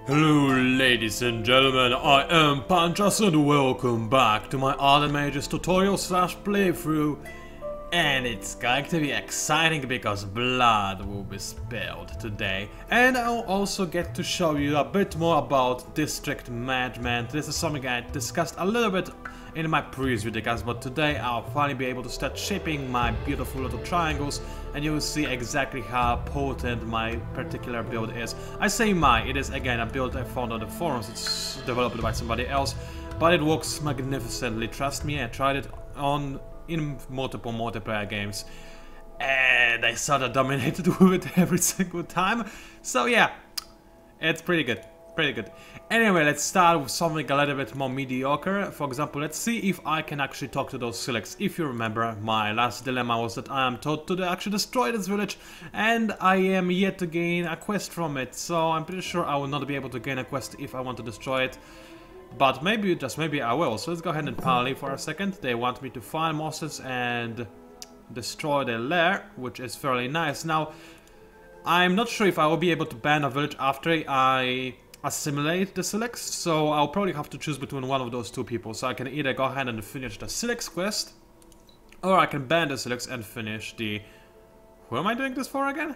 Hello ladies and gentlemen, I am PANCZASU and welcome back to my Ardent Mages tutorial slash playthrough. And it's going to be exciting because blood will be spilled today. And I'll also get to show you a bit more about District Management. This is something I discussed a little bit in my previous videos, but today I'll finally be able to start shaping my beautiful little triangles, and you will see exactly how potent my particular build is. I say it is again a build I found on the forums. It's developed by somebody else, but it works magnificently. Trust me, I tried it in multiple multiplayer games, and I sort of dominated with it every single time. So yeah, it's pretty good. Pretty good. Anyway, let's start with something a little bit more mediocre. For example, let's see if I can actually talk to those Silex. If you remember, my last dilemma was that I am told to actually destroy this village, and I am yet to gain a quest from it. So I'm pretty sure I will not be able to gain a quest if I want to destroy it. But maybe, just maybe I will. So let's go ahead and parley for a second. They want me to find monsters and destroy their lair, which is fairly nice. Now, I'm not sure if I will be able to ban a village after I assimilate the Silex, so I'll probably have to choose between one of those two people. So I can either go ahead and finish the Silex quest, or I can ban the Silex and finish the... Who am I doing this for again?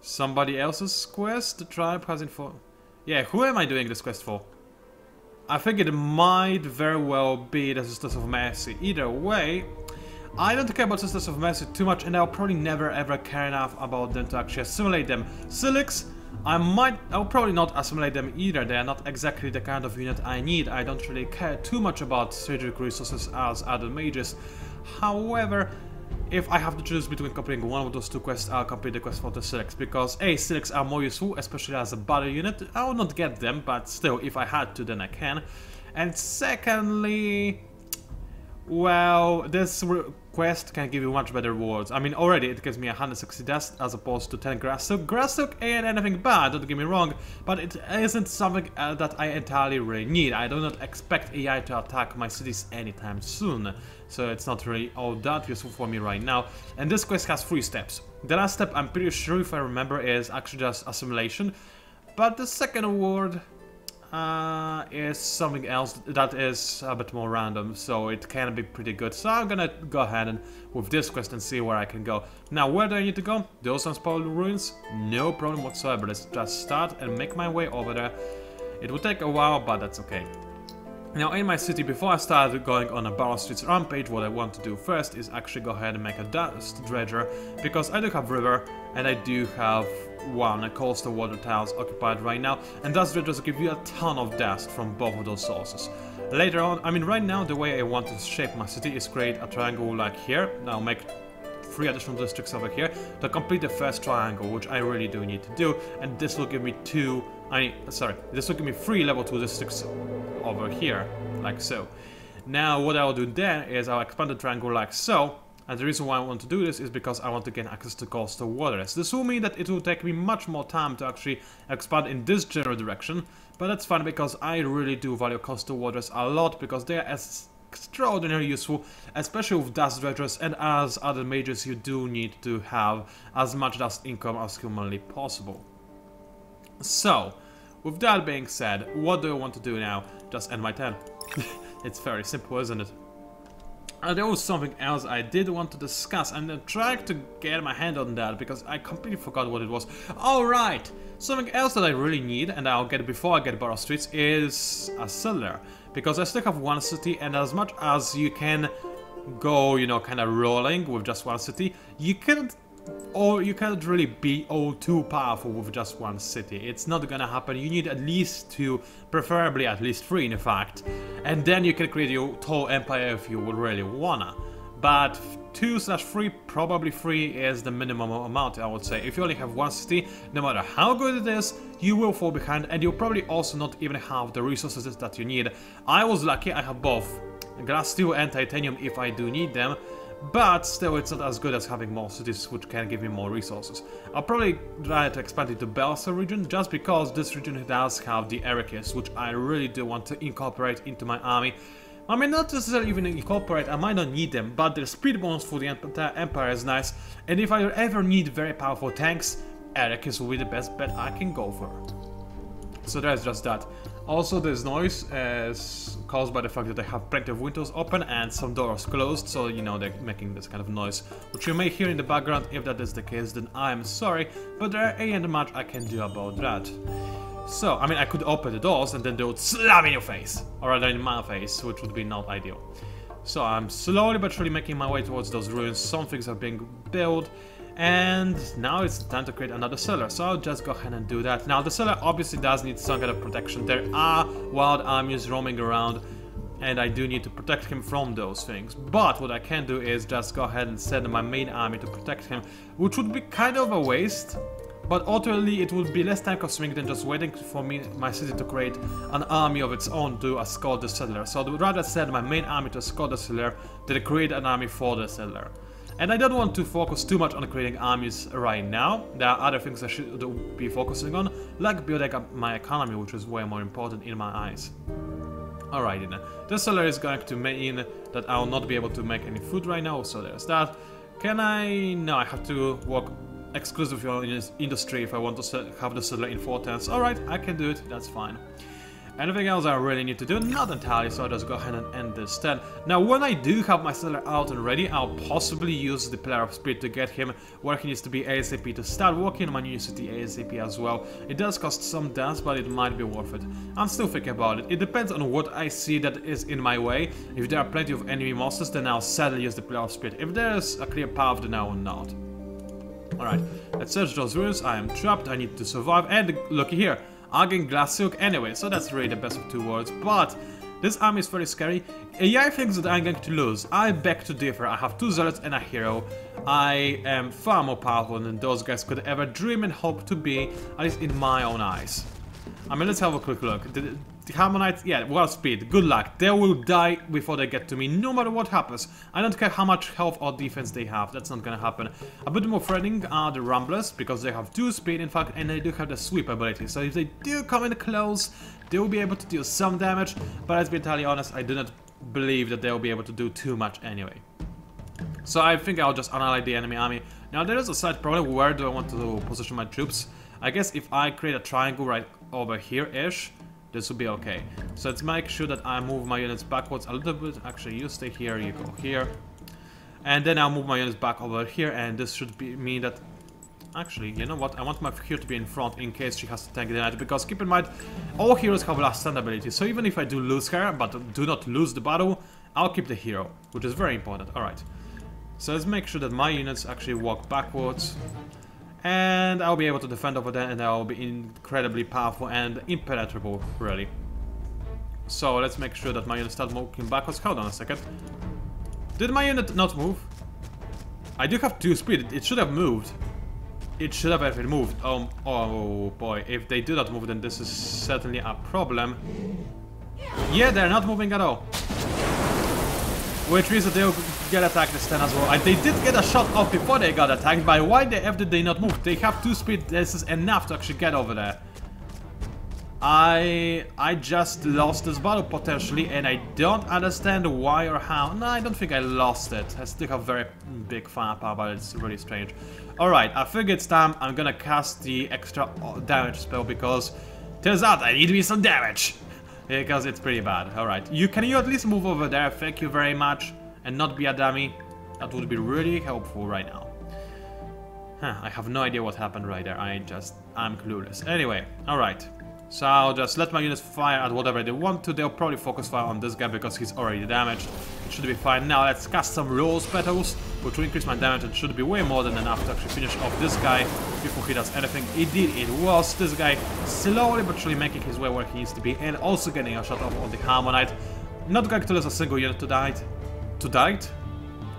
Somebody else's quest? The tribe has info... Yeah, who am I doing this quest for? I think it might very well be the Sisters of Mercy. Either way, I don't care about Sisters of Mercy too much, and I'll probably never ever care enough about them to actually assimilate them. Silex, I'll probably not assimilate them either. They are not exactly the kind of unit I need. I don't really care too much about surgical resources as Ardent Mages. However, if I have to choose between completing one of those two quests, I'll complete the quest for the Silex, because A, Silex are more useful, especially as a body unit. I will not get them, but still, if I had to, then I can. And secondly, well, this quest can give you much better rewards. I mean, already it gives me 160 dust as opposed to 10 grass silk. Grass silk ain't anything bad, don't get me wrong, but it isn't something that I entirely really need. I do not expect AI to attack my cities anytime soon, so it's not really all that useful for me right now. And this quest has 3 steps. The last step, I'm pretty sure, if I remember, is actually just assimilation, but the second award is something else that is a bit more random, so it can be pretty good. So I'm gonna go ahead and with this quest and see where I can go. Now, where do I need to go? Those unspoiled ruins? No problem whatsoever. Let's just start and make my way over there. It will take a while, but that's okay. Now, in my city, before I start going on a Barrow Streets rampage, what I want to do first is actually go ahead and make a dust dredger, because I do have river and I do have one coastal water towers occupied right now, and dust dredgers give you a ton of dust from both of those sources. Later on, I mean right now, the way I want to shape my city is create a triangle like here. Now make 3 additional districts over here to complete the first triangle, which I really do need to do, and this will give me this will give me 3 level 2 districts over here, like so. Now what I'll do then is I'll expand the triangle like so, and the reason why I want to do this is because I want to gain access to coastal waters. This will mean that it will take me much more time to actually expand in this general direction, but that's fine because I really do value coastal waters a lot, because they are extraordinarily useful, especially with dust dredgers, and as other mages you do need to have as much dust income as humanly possible. So, with that being said, what do I want to do now? Just end my turn. It's very simple, isn't it? There was something else I did want to discuss, and I'm trying to get my hand on that because I completely forgot what it was. Alright! Something else that I really need, and I'll get it before I get Barrow Streets, is a cellar. Because I still have one city, and as much as you can go, you know, kind of rolling with just one city, you can't really be all too powerful with just one city. It's not gonna happen. You need at least 2, preferably at least 3 in fact, and then you can create your whole empire if you would really wanna. But 2/3, probably 3 is the minimum amount, I would say. If you only have one city, no matter how good it is, you will fall behind, and you'll probably also not even have the resources that you need. I was lucky, I have both glass, steel and titanium if I do need them, but still it's not as good as having more cities which can give me more resources. I'll probably try to expand it to Belsa region, just because this region does have the Ericus, which I really do want to incorporate into my army. I mean, not necessarily even incorporate, I might not need them, but their speed bonus for the entire empire is nice, and if I ever need very powerful tanks, Ericus will be the best bet I can go for. So there's just that. Also, this noise is caused by the fact that they have plenty of windows open and some doors closed, so you know they're making this kind of noise, which you may hear in the background. If that is the case, then I'm sorry, but there ain't much I can do about that. So, I mean, I could open the doors and then they would slam in your face, or rather in my face, which would be not ideal. So I'm slowly but surely making my way towards those ruins. Some things are being built. And now it's time to create another cellar, so I'll just go ahead and do that. Now the cellar obviously does need some kind of protection. There are wild armies roaming around and I do need to protect him from those things. But what I can do is just go ahead and send my main army to protect him, which would be kind of a waste. But ultimately it would be less time consuming than just waiting for my city to create an army of its own to escort the settler. So I would rather send my main army to escort the settler than create an army for the settler. And I don't want to focus too much on creating armies right now. There are other things I should be focusing on, like building up my economy, which is way more important in my eyes. Alrighty then. This settler is going to mean that I'll not be able to make any food right now, so there's that. Can I... No, I have to work exclusively on industry if I want to have the settler in 4 turns. Alright, I can do it, that's fine. Anything else I really need to do? Not entirely, so I'll just go ahead and end this turn. Now, when I do have my settler out and ready, I'll possibly use the Pillar of Spirit to get him where he needs to be ASAP, to start working on my new city ASAP as well. It does cost some dust, but it might be worth it. I'm still thinking about it. It depends on what I see that is in my way. If there are plenty of enemy monsters, then I'll sadly use the Pillar of Spirit. If there's a clear path, then I will not. Alright, let's search those ruins. I am trapped, I need to survive, and looky here. Arcane glass silk anyway, so that's really the best of 2 worlds, but this army is very scary. AI thinks that I'm going to lose. I beg to differ. I have 2 zealots and a hero. I am far more powerful than those guys could ever dream and hope to be, at least in my own eyes. I mean, let's have a quick look. The Harmonites, yeah, well, speed, good luck. They will die before they get to me, no matter what happens. I don't care how much health or defense they have, that's not gonna happen. A bit more threatening are the Rumblers, because they have 2 speed, in fact, and they do have the sweep ability. So if they do come in close, they will be able to deal some damage, but let's be entirely honest, I do not believe that they will be able to do too much anyway. So I think I'll just annihilate the enemy army. Now there is a slight problem, where do I want to position my troops? I guess if I create a triangle right over here-ish, this will be okay. So let's make sure that I move my units backwards a little bit. Actually, you stay here, you go here. And then I'll move my units back over here, and this should mean that... Actually, you know what? I want my hero to be in front in case she has to tank the knight, because keep in mind, all heroes have last stand ability. So even if I do lose her, but do not lose the battle, I'll keep the hero, which is very important. Alright. So let's make sure that my units actually walk backwards. And I'll be able to defend over there, and I'll be incredibly powerful and impenetrable, really. So let's make sure that my unit start moving backwards. Hold on a second. Did my unit not move? I do have 2 speed. It should have moved. It should have actually moved. Oh boy. If they do not move, then this is certainly a problem. Yeah, they're not moving at all. Which means that they'll get attacked this turn as well. And they did get a shot off before they got attacked. By why the F did they not move? They have 2 speed. This is enough to actually get over there. I just lost this battle potentially, and I don't understand why or how. No, I don't think I lost it. I still have very big firepower, but it's really strange. Alright, I think it's time I'm gonna cast the extra damage spell, because turns out I need me some damage. Because it's pretty bad. Alright, can you at least move over there? Thank you very much. And not be a dummy. That would be really helpful right now. Huh, I have no idea what happened right there. I'm clueless. Anyway, alright. So I'll just let my units fire at whatever they want to. They'll probably focus fire on this guy because he's already damaged. It should be fine. Now let's cast some Rose Petals, which will increase my damage. It should be way more than enough to actually finish off this guy before he does anything. Indeed, it was. This guy slowly but surely making his way where he needs to be, and also getting a shot off on the Harmonite. Not going to lose a single unit to die. To die?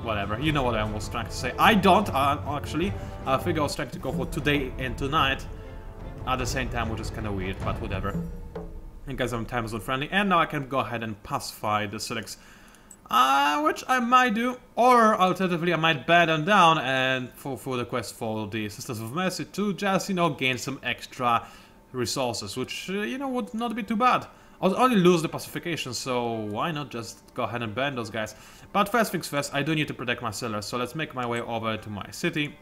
Whatever. You know what I was trying to say. I don't, actually. I think I was trying to go for today and tonight at the same time, which is kind of weird, but whatever. And guys, I'm time zone friendly, and now I can go ahead and pacify the Sylex. Which I might do, or alternatively I might bear them down and fulfill the quest for the Sisters of Mercy to just, you know, gain some extra resources, which, you know, would not be too bad. I'll only lose the pacification, so why not just go ahead and burn those guys. But first things first, I do need to protect my cellars, so let's make my way over to my city.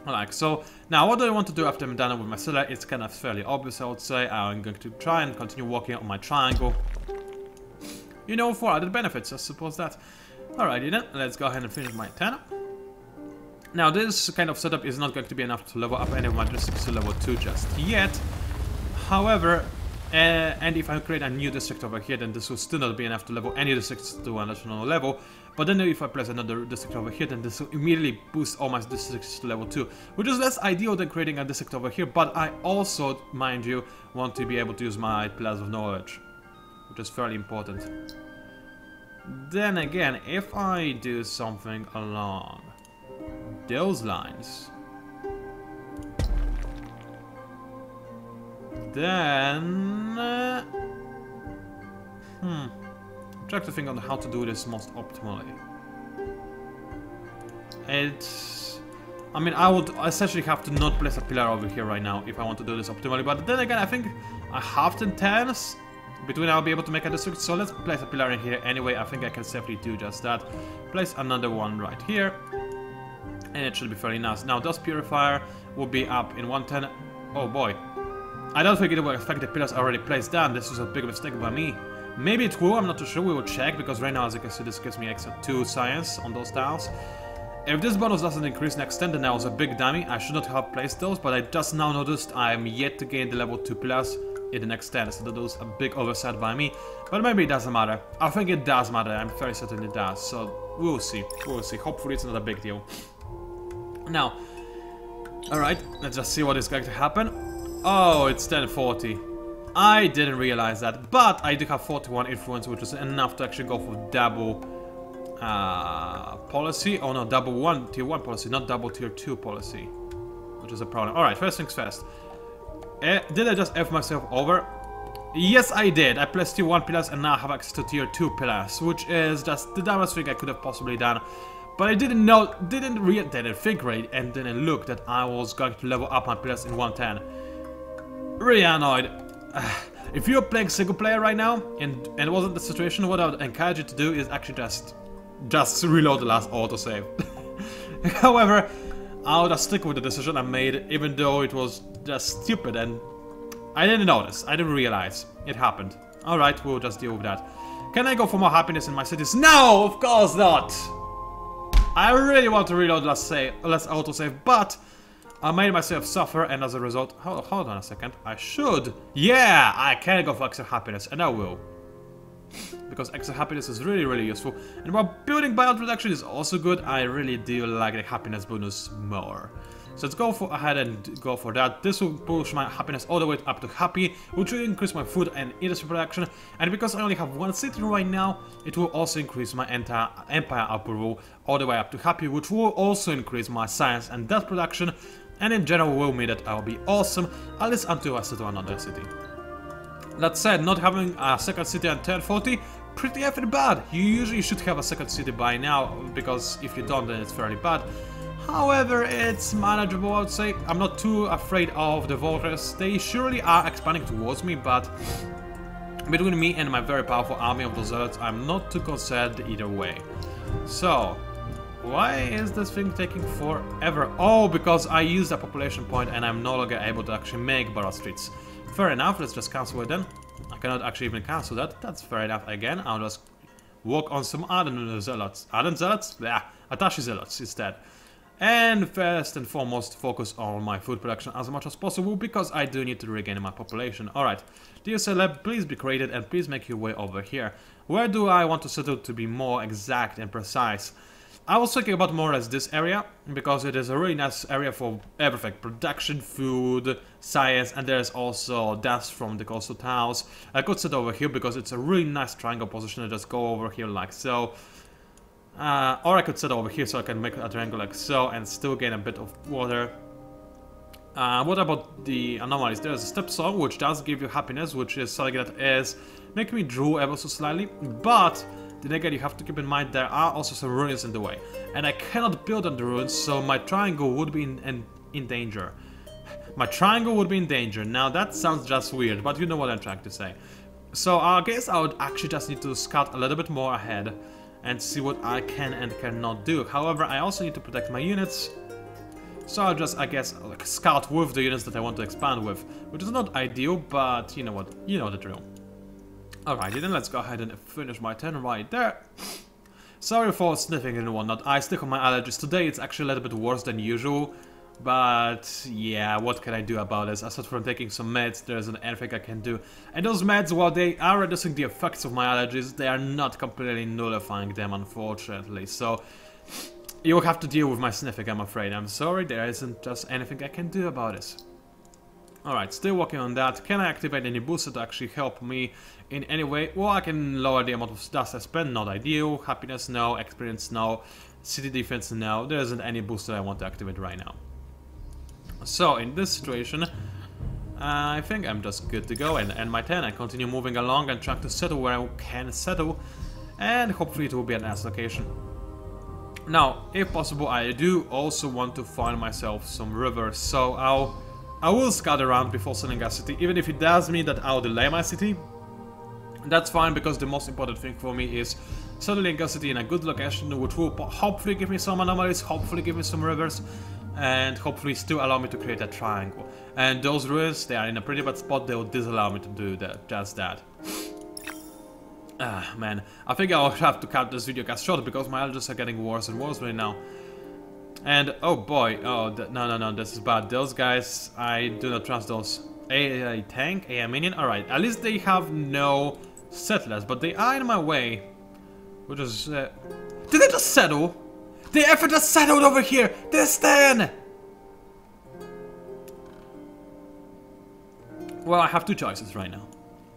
Like, so, now what do I want to do after I'm done with my cellar? It's kind of fairly obvious, I would say. I'm going to try and continue working on my triangle. You know, for added benefits, I suppose that. Alrighty then, let's go ahead and finish my 10. Now, this kind of setup is not going to be enough to level up any of my districts to level 2 just yet. However, and if I create a new district over here, then this will still not be enough to level any districts to an additional level. But then if I place another district over here, then this will immediately boost all my districts to level 2. Which is less ideal than creating a district over here, but I also, mind you, want to be able to use my pillars of knowledge. Which is fairly important. Then again, if I do something along those lines, then I'm trying to think on how to do this most optimally. I mean, I would essentially have to not place a pillar over here right now if I want to do this optimally, but then again, I think I have 10 turns between I'll be able to make a district, so let's place a pillar in here anyway. I think I can safely do just that. Place another one right here, and it should be fairly nice. Now, Dust Purifier will be up in 110. Oh boy. I don't think it will affect the pillars already placed down. This was a big mistake by me. Maybe it will, I'm not too sure. We will check, because right now, as you can see, this gives me extra 2 science on those tiles. If this bonus doesn't increase next turn, then I was a big dummy. I should not have placed those, but I just now noticed I am yet to gain the level 2 pillars in the next turn, so that was a big oversight by me. But maybe it doesn't matter. I think it does matter. I'm very certain it does. So we'll see. We'll see. Hopefully it's not a big deal. Now, alright, let's just see what is going to happen. Oh, it's 1040. I didn't realize that, but I do have 41 influence, which is enough to actually go for double policy. Oh no, double tier 1 policy, not double tier 2 policy, which is a problem. Alright, first things first. Did I just F myself over? Yes, I did. I placed tier 1 pillars and now I have access to tier 2 pillars, which is just the dumbest thing I could have possibly done. But I didn't think right, and didn't look that I was going to level up my pillars in 110. Really annoyed. If you're playing single player right now, and it wasn't the situation, what I would encourage you to do is actually just reload the last autosave. However, I'll just stick with the decision I made, even though it was just stupid and I didn't notice, I didn't realize. It happened. Alright, we'll just deal with that. Can I go for more happiness in my cities? No, of course not! I really want to reload last autosave, but I made myself suffer, and as a result... Hold on a second. I should... Yeah! I can go for extra happiness, and I will. Because extra happiness is really, really useful. And while building buyout reduction is also good, I really do like the happiness bonus more. So let's go ahead and go for that. This will push my happiness all the way up to happy, which will increase my food and industry production. And because I only have 1 city right now, it will also increase my entire empire approval all the way up to happy, which will also increase my science and death production. And in general will mean that I'll be awesome, at least until I settle another city. That said, not having a second city on turn 40, pretty effing bad. You usually should have a second city by now, because if you don't, then it's fairly bad. However, it's manageable, I would say. I'm not too afraid of the voters. They surely are expanding towards me, but between me and my very powerful army of the zealots, I'm not too concerned either way. So, why is this thing taking forever? Oh, because I used a population point and I'm no longer able to actually make borough streets. Fair enough, let's just cancel it then. I cannot actually even cancel that. That's fair enough again. I'll just work on some Ardent zealots. Ardent zealots? Yeah, Atashi zealots instead. And first and foremost, focus on my food production as much as possible, because I do need to regain my population. Alright, dear celeb, please be created and please make your way over here. Where do I want to settle to be more exact and precise? I was thinking about more or less this area, because it is a really nice area for everything. Production, food, science, and there's also dust from the coastal towns. I could sit over here because it's a really nice triangle position to just go over here like so. Or I could sit over here so I can make a triangle like so and still gain a bit of water. What about the anomalies? There's a step song which does give you happiness, which is something that is making me drool ever so slightly, but then again you have to keep in mind there are also some ruins in the way, and I cannot build on the ruins, so my triangle would be in danger. My triangle would be in danger. Now that sounds just weird, but you know what I'm trying to say. So I guess I would actually just need to scout a little bit more ahead and see what I can and cannot do. However, I also need to protect my units, So I'll just, I guess, like, scout with the units that I want to expand with, which is not ideal, but you know what, you know the drill. Alrighty, then let's go ahead and finish my turn right there. Sorry for sniffing and whatnot, I stick on my allergies. Today it's actually a little bit worse than usual, but yeah, what can I do about this? Aside from taking some meds, there isn't anything I can do. And those meds, while they are reducing the effects of my allergies, they are not completely nullifying them, unfortunately. So you'll have to deal with my sniffing, I'm afraid. I'm sorry, there isn't just anything I can do about this. Alright, still working on that. Can I activate any booster to actually help me in any way? Well, I can lower the amount of dust I spend, not ideal. Happiness, no. Experience, no. City defense, no. There isn't any booster I want to activate right now. So, in this situation, I think I'm just good to go and end my turn and continue moving along and trying to settle where I can settle. And hopefully it will be an S location. Now, if possible, I do also want to find myself some rivers, so I will scout around before settling a city, even if it does mean that I'll delay my city. That's fine, because the most important thing for me is settling a city in a good location, which will hopefully give me some anomalies, hopefully give me some rivers, and hopefully still allow me to create a triangle. And those ruins, they are in a pretty bad spot, they will disallow me to do that, just that. Ah, man, I think I'll have to cut this video cast short because my allergies are getting worse and worse right now. And, oh boy, oh, no, this is bad. Those guys, I do not trust those. A tank, a minion, alright. At least they have no settlers, but they are in my way. Which is, did they just settle? The effort just settled over here! This then! Well, I have two choices right now.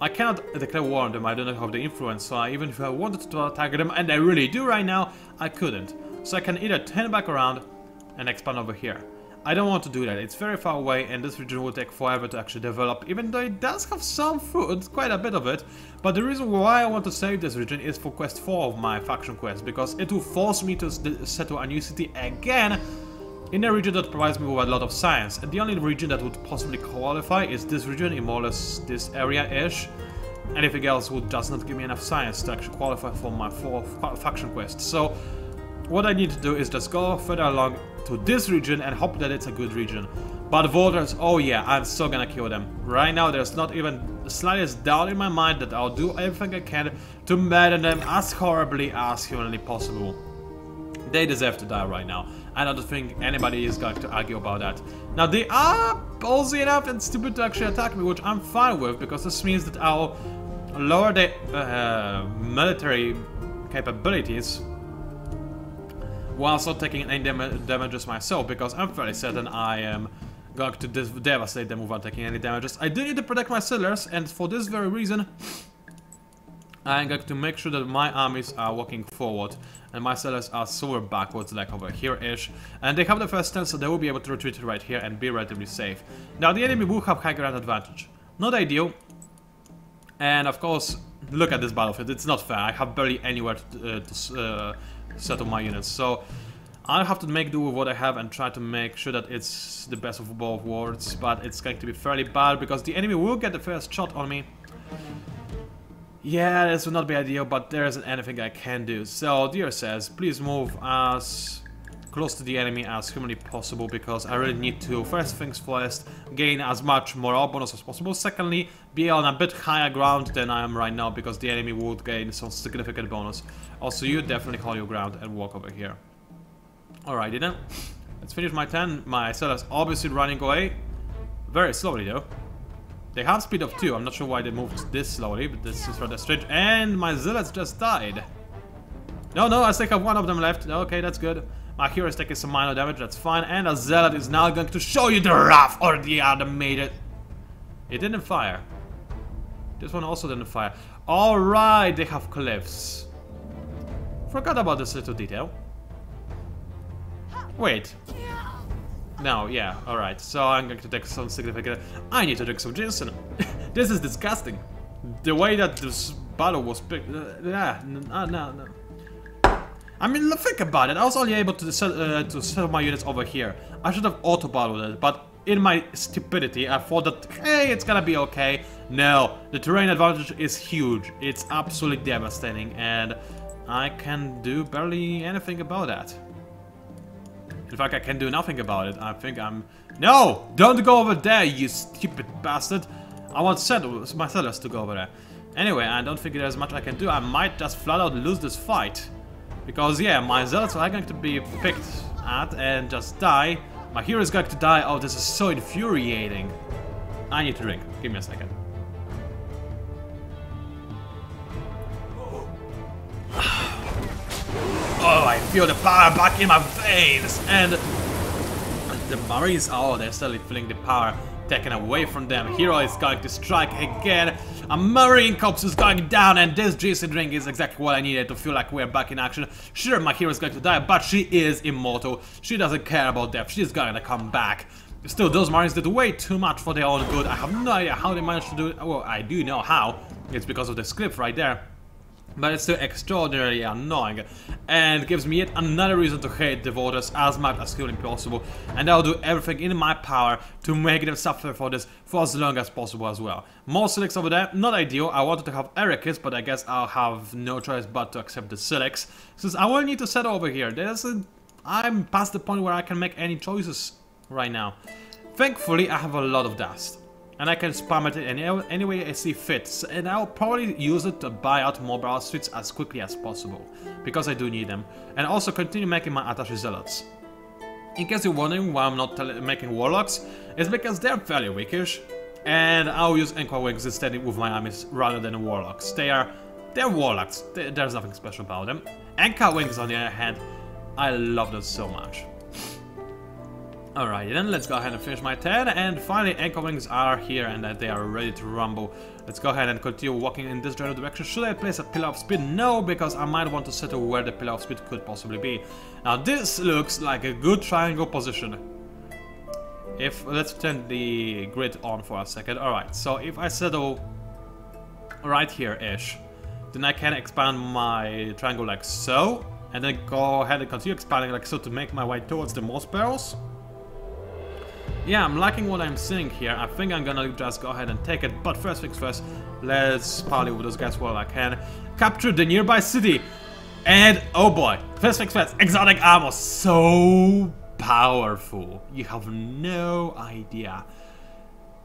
I cannot declare war on them, I do not have the influence, so even if I wanted to attack them, and I really do right now, I couldn't. So I can either turn back around and expand over here. I don't want to do that, it's very far away and this region will take forever to actually develop, even though it does have some food, quite a bit of it. But the reason why I want to save this region is for quest 4 of my faction quest, because it will force me to settle a new city again in a region that provides me with a lot of science. And the only region that would possibly qualify is this region, in more or less this area-ish. Anything else would just not give me enough science to actually qualify for my 4th faction quest. So what I need to do is just go further along to this region and hope that it's a good region. But voters, oh yeah, I'm so gonna kill them. Right now there's not even the slightest doubt in my mind that I'll do everything I can to murder them as horribly as humanly possible. They deserve to die right now. I don't think anybody is going to argue about that. Now they are ballsy enough and stupid to actually attack me, which I'm fine with, because this means that I'll lower the military capabilities while also taking any damages myself, because I'm fairly certain I am going to devastate them without taking any damages. I do need to protect my settlers, and for this very reason I'm going to make sure that my armies are walking forward and my settlers are somewhere backwards, like over here-ish. And they have the first turn, so they will be able to retreat right here and be relatively safe. Now the enemy will have high ground advantage. Not ideal. And of course, look at this battlefield, it's not fair. I have barely anywhere to settle my units, so I'll have to make do with what I have and try to make sure that it's the best of both worlds. But it's going to be fairly bad because the enemy will get the first shot on me. Yeah, this will not be ideal, but there isn't anything I can do. So, dear says, please move as close to the enemy as humanly possible, because I really need to, first things first, gain as much morale bonus as possible. Secondly, be on a bit higher ground than I am right now, because the enemy would gain some significant bonus. Also, you definitely hold your ground and walk over here. Alrighty then, let's finish my turn. My settlers obviously running away, very slowly though. They have speed of 2, I'm not sure why they moved this slowly, but this is rather strange. And my zealots just died. No, I still have one of them left. Okay, that's good. My hero is taking some minor damage, that's fine. And a zealot is now going to show you the wrath or the Ardent Mages. It didn't fire. This one also didn't fire. Alright, they have cliffs. Forgot about this little detail. Wait. No, yeah, alright. So I'm going to take some significant... I need to drink some ginseng. This is disgusting. The way that this battle was picked... no. I mean, think about it. I was only able to settle my units over here. I should have auto-battled it, but in my stupidity, I thought that, hey, it's gonna be okay. No, the terrain advantage is huge. It's absolutely devastating, and I can do barely anything about that. In fact, I can do nothing about it. I think I'm... No! Don't go over there, you stupid bastard! I want my settlers to go over there. Anyway, I don't think there's much I can do. I might just flat out lose this fight. Because, yeah, my zealots are going to be picked at and just die. My hero is going to die. Oh, this is so infuriating. I need to drink. Give me a second. Oh, I feel the power back in my veins. And the Marines, oh, they're still feeling the power taken away from them. Hero is going to strike again. A Marine corpse is going down, and this juicy drink is exactly what I needed to feel like we're back in action. Sure, my hero is going to die, but she is immortal. She doesn't care about death. She's gonna come back. Still, those Marines did way too much for their own good. I have no idea how they managed to do it. Well, I do know how. It's because of the script right there. But it's still extraordinarily annoying, and gives me yet another reason to hate the voters as much as humanly possible, and I'll do everything in my power to make them suffer for this for as long as possible as well. More Silex over there, not ideal. I wanted to have Ericus, but I guess I'll have no choice but to accept the Silex, since I will need to set over here. I'm past the point where I can make any choices right now. Thankfully, I have a lot of dust, and I can spam it in any way I see fit, and I'll probably use it to buy out more battle suits as quickly as possible, because I do need them, and also continue making my attaché zealots. In case you're wondering why I'm not making warlocks, it's because they're fairly weakish, and I'll use Inca Wings instead with my armies rather than warlocks. They're warlocks, there's nothing special about them. Inca Wings, on the other hand, I love them so much. Alright, then let's go ahead and finish my turn, and finally Anchor Wings are here and they are ready to rumble. Let's go ahead and continue walking in this general direction. Should I place a Pillar of Speed? No, because I might want to settle where the Pillar of Speed could possibly be. Now this looks like a good triangle position. Let's turn the grid on for a second. Alright, so if I settle right here-ish, then I can expand my triangle like so, and then go ahead and continue expanding like so to make my way towards the most barrels. Yeah, I'm liking what I'm seeing here. I think I'm gonna just go ahead and take it, but first things first, let's parley with those guys while I can. Capture the nearby city! And, oh boy, first things first, exotic armor, so powerful. You have no idea.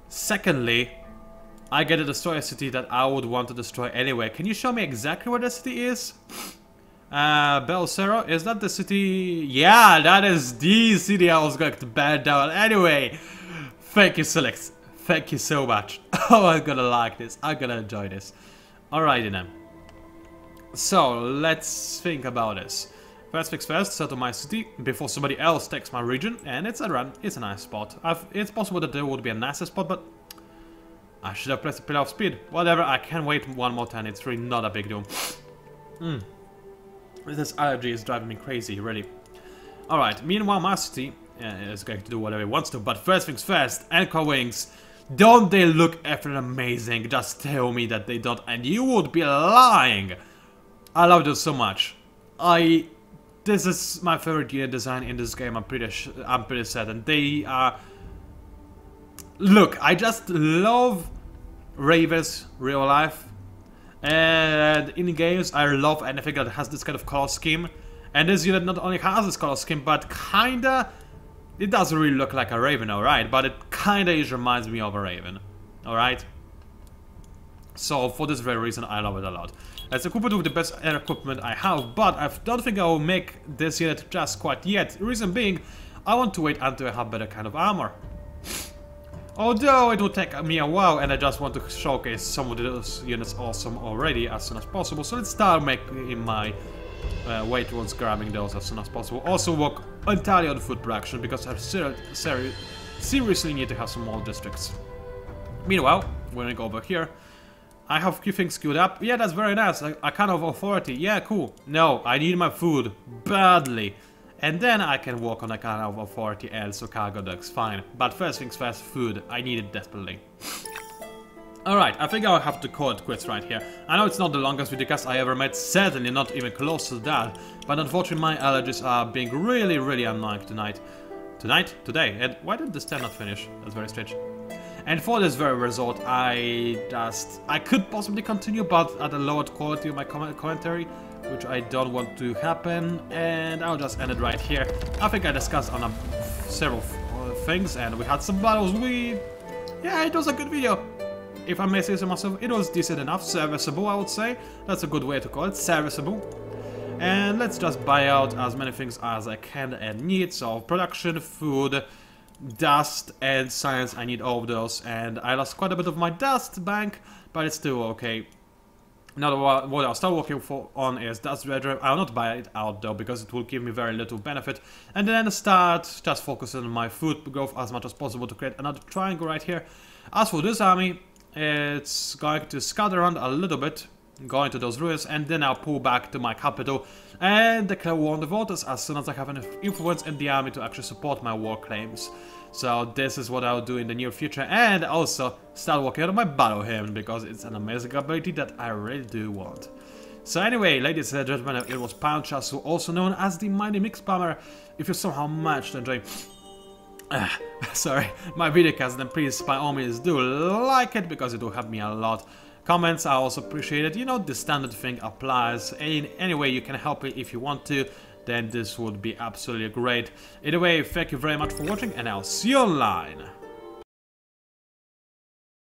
Secondly, I get to destroy a city that I would want to destroy anyway. Can you show me exactly where the city is? Belcero, is that the city? Yeah, that is the city I was going to burn down anyway. Thank you, Silex. Thank you so much. Oh, I'm gonna like this. I'm gonna enjoy this. Alrighty then. So, let's think about this. First things first, settle my city before somebody else takes my region. And it's a run. It's a nice spot. It's possible that there would be a nicer spot, but I should have placed a Pillar of Speed. Whatever, I can wait one more turn. It's really not a big deal. This allergy is driving me crazy, really. Alright, meanwhile my city is going to do whatever it wants to, but first things first, Anchor Wings, don't they look effing amazing? Just tell me that they don't, and you would be lying! I love this so much. This is my favorite unit design in this game, I'm pretty certain. They are... Look, I just love Ravens real life. And in games, I love anything that has this kind of color scheme. And this unit not only has this color scheme, but kinda... It doesn't really look like a Raven, alright? But it kinda reminds me of a Raven. Alright? So, for this very reason, I love it a lot. Let's equip it with the best air equipment I have, but I don't think I will make this unit just quite yet. The reason being, I want to wait until I have better kind of armor. Although it will take me a while, and I just want to showcase some of those units awesome already as soon as possible. So let's start making my way towards grabbing those as soon as possible. Also work entirely on food production, because I seriously need to have some more districts. Meanwhile, we're gonna go over here. I have a few things queued up. Yeah, that's very nice. A kind of authority. Yeah, cool. No, I need my food badly. And then I can work on a kind of authority and so cargo docks, fine. But first things first, food. I need it desperately. Alright, I think I'll have to call it quits right here. I know it's not the longest videocast I ever made, certainly not even close to that. But unfortunately my allergies are being really, really annoying tonight. Today? And why did this turn not finish? That's very strange. And for this very result, I could possibly continue, but at a lowered quality of my commentary, which I don't want to happen, and I'll just end it right here. I think I discussed on several things, and we had some battles. Yeah, it was a good video. If I may say so myself, it was decent enough, serviceable, I would say. That's a good way to call it, serviceable. And let's just buy out as many things as I can and need. So production, food, dust, and science. I need all of those, and I lost quite a bit of my dust bank, but it's still okay. Now what I'll start working on is dust dredger. I'll not buy it out though, because it will give me very little benefit. And then start just focusing on my food growth as much as possible to create another triangle right here. As for this army, it's going to scout around a little bit, go into those ruins, and then I'll pull back to my capital and declare war on the voters as soon as I have enough influence in the army to actually support my war claims. So this is what I'll do in the near future, and also start working on my battle hymn, because it's an amazing ability that I really do want. So anyway, ladies and gentlemen, it was PANCZASU, also known as the Mighty Mix Spammer. If you somehow managed to enjoy sorry, my videocast, then please by all means do like it, because it will help me a lot. Comments I also appreciate it, you know, the standard thing applies. In any way you can help it if you want to, then this would be absolutely great. Either way, thank you very much for watching, and I'll see you online.